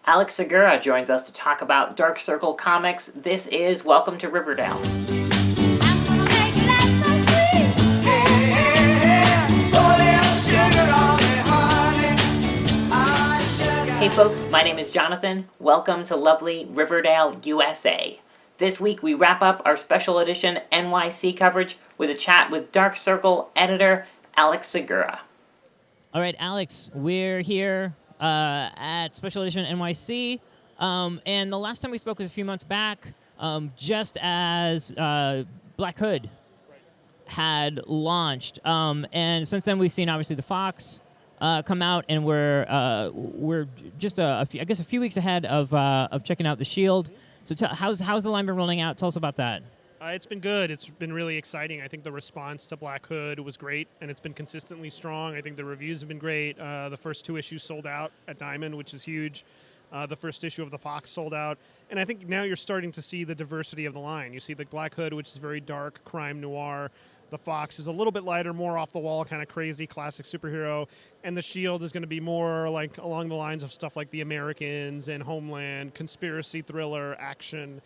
Alex Segura joins us to talk about Dark Circle Comics. This is Welcome to Riverdale. Hey folks, my name is Jonathan. Welcome to lovely Riverdale, USA. This week we wrap up our special edition NYC coverage with a chat with Dark Circle editor Alex Segura. All right, Alex, we're here at Special Edition NYC, and the last time we spoke was a few months back, just as Black Hood had launched, and since then we've seen obviously the Fox come out, and we're just a few weeks ahead of checking out the Shield. So how's the line been rolling out? Tell us about that. It's been good. It's been really exciting. I think the response to Black Hood was great, and it's been consistently strong. I think the reviews have been great. The first 2 issues sold out at Diamond, which is huge. The first issue of the Fox sold out. And I think now you're starting to see the diversity of the line. You see the Black Hood, which is very dark, crime noir. The Fox is a little bit lighter, more off the wall, kind of crazy, classic superhero. And the Shield is going to be more like along the lines of stuff like The Americans and Homeland, conspiracy thriller, action.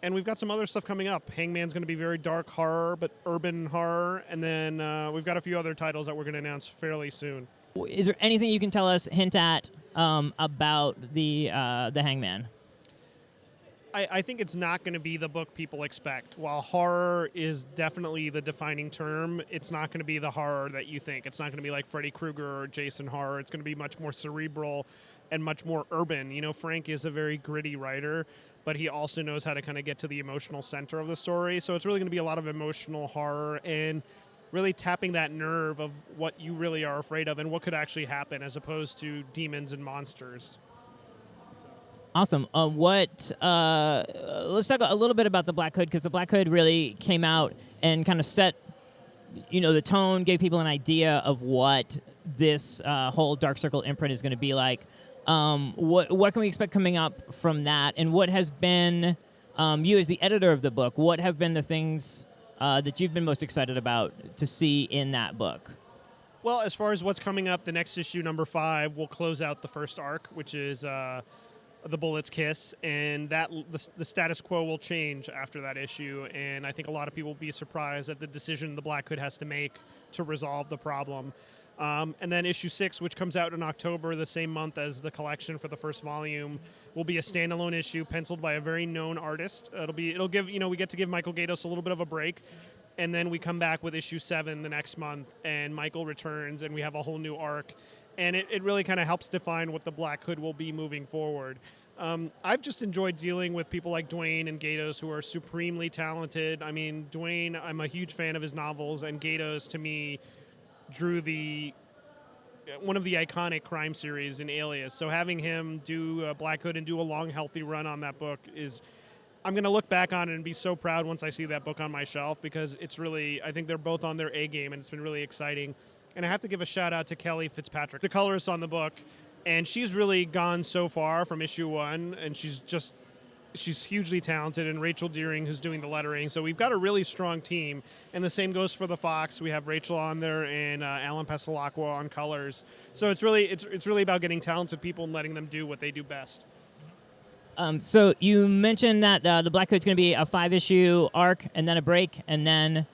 And we've got some other stuff coming up. Hangman's going to be very dark horror, but urban horror. And then we've got a few other titles that we're going to announce fairly soon. Is there anything you can tell us, hint at, about the Hangman? I think it's not going to be the book people expect. While horror is definitely the defining term, it's not going to be the horror that you think. It's not going to be like Freddy Krueger or Jason horror. It's going to be much more cerebral and much more urban. You know, Frank is a very gritty writer, but he also knows how to kind of get to the emotional center of the story. So it's really going to be a lot of emotional horror and really tapping that nerve of what you really are afraid of and what could actually happen as opposed to demons and monsters. Awesome. Let's talk a little bit about the Black Hood, because the Black Hood really came out and kind of set, the tone, gave people an idea of what this whole Dark Circle imprint is going to be like. What can we expect coming up from that? And what has been, you as the editor of the book, what have been the things that you've been most excited about to see in that book? Well, as far as what's coming up, the next issue, number 5, will close out the first arc, which is The Bullet's Kiss, and that the status quo will change after that issue, and I think a lot of people will be surprised at the decision the Black Hood has to make to resolve the problem. And then issue 6, which comes out in October, the same month as the collection for the first volume, will be a standalone issue penciled by a very known artist. It'll give, we get to give Michael Gaydos a little bit of a break, and then we come back with issue 7 the next month, and Michael returns, and we have a whole new arc. And it really kind of helps define what the Black Hood will be moving forward. I've just enjoyed dealing with people like Dwayne and Gaydos, who are supremely talented. I mean, Dwayne, I'm a huge fan of his novels, and Gaydos, to me, drew one of the iconic crime series in Alias. So having him do Black Hood and do a long, healthy run on that book is, I'm going to look back on it and be so proud once I see that book on my shelf, because it's really, I think they're both on their A game, and it's been really exciting. And I have to give a shout out to Kelly Fitzpatrick, the colorist on the book, and she's really gone so far from issue 1, and she's hugely talented, and Rachel Deering, who's doing the lettering. So we've got a really strong team, and the same goes for the Fox. We have Rachel on there and Alan Pesalacqua on colors. So it's really about getting talented people and letting them do what they do best. So you mentioned that the Black Hood's going to be a 5-issue arc, and then a break, and then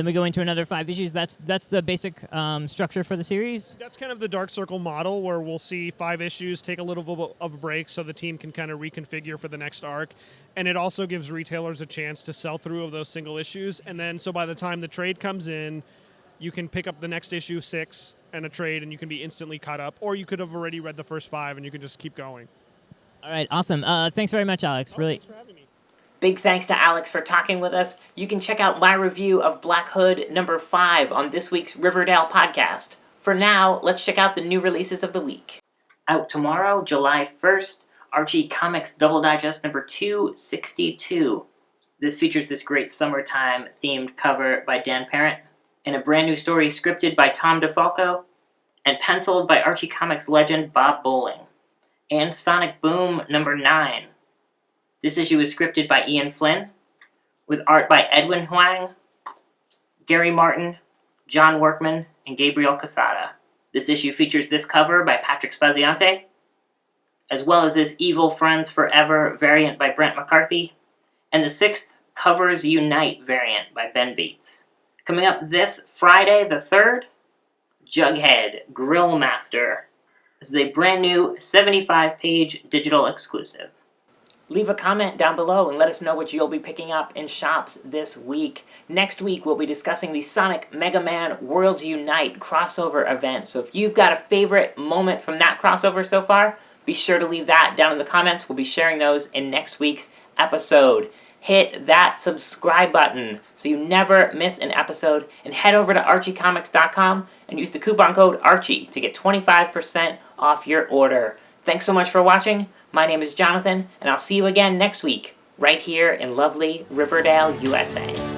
we go into another 5 issues. That's the basic structure for the series? That's kind of the Dark Circle model, where we'll see 5 issues, take a little bit of a break so the team can kind of reconfigure for the next arc. And it also gives retailers a chance to sell through of those single issues. And then so by the time the trade comes in, you can pick up the next issue 6 and a trade, and you can be instantly caught up. Or you could have already read the first 5, and you can just keep going. All right, awesome. Thanks very much, Alex. Thanks for having me. Big thanks to Alex for talking with us. You can check out my review of Black Hood number 5 on this week's Riverdale podcast. For now, let's check out the new releases of the week. Out tomorrow, July 1st, Archie Comics Double Digest number 262. This features this great summertime themed cover by Dan Parent, and a brand new story scripted by Tom DeFalco and penciled by Archie Comics legend Bob Bowling. And Sonic Boom number 9. This issue is scripted by Ian Flynn, with art by Edwin Huang, Gary Martin, John Workman, and Gabriel Casada. This issue features this cover by Patrick Spaziante, as well as this Evil Friends Forever variant by Brent McCarthy, and the 6th Covers Unite variant by Ben Beats. Coming up this Friday the 3rd, Jughead Grill Master. This is a brand new 75-page digital exclusive. Leave a comment down below and let us know what you'll be picking up in shops this week. Next week, we'll be discussing the Sonic Mega Man Worlds Unite crossover event. So if you've got a favorite moment from that crossover so far, be sure to leave that down in the comments. We'll be sharing those in next week's episode. Hit that subscribe button so you never miss an episode, and head over to archiecomics.com and use the coupon code ARCHIE to get 25% off your order. Thanks so much for watching. My name is Jonathan, and I'll see you again next week, right here in lovely Riverdale, USA.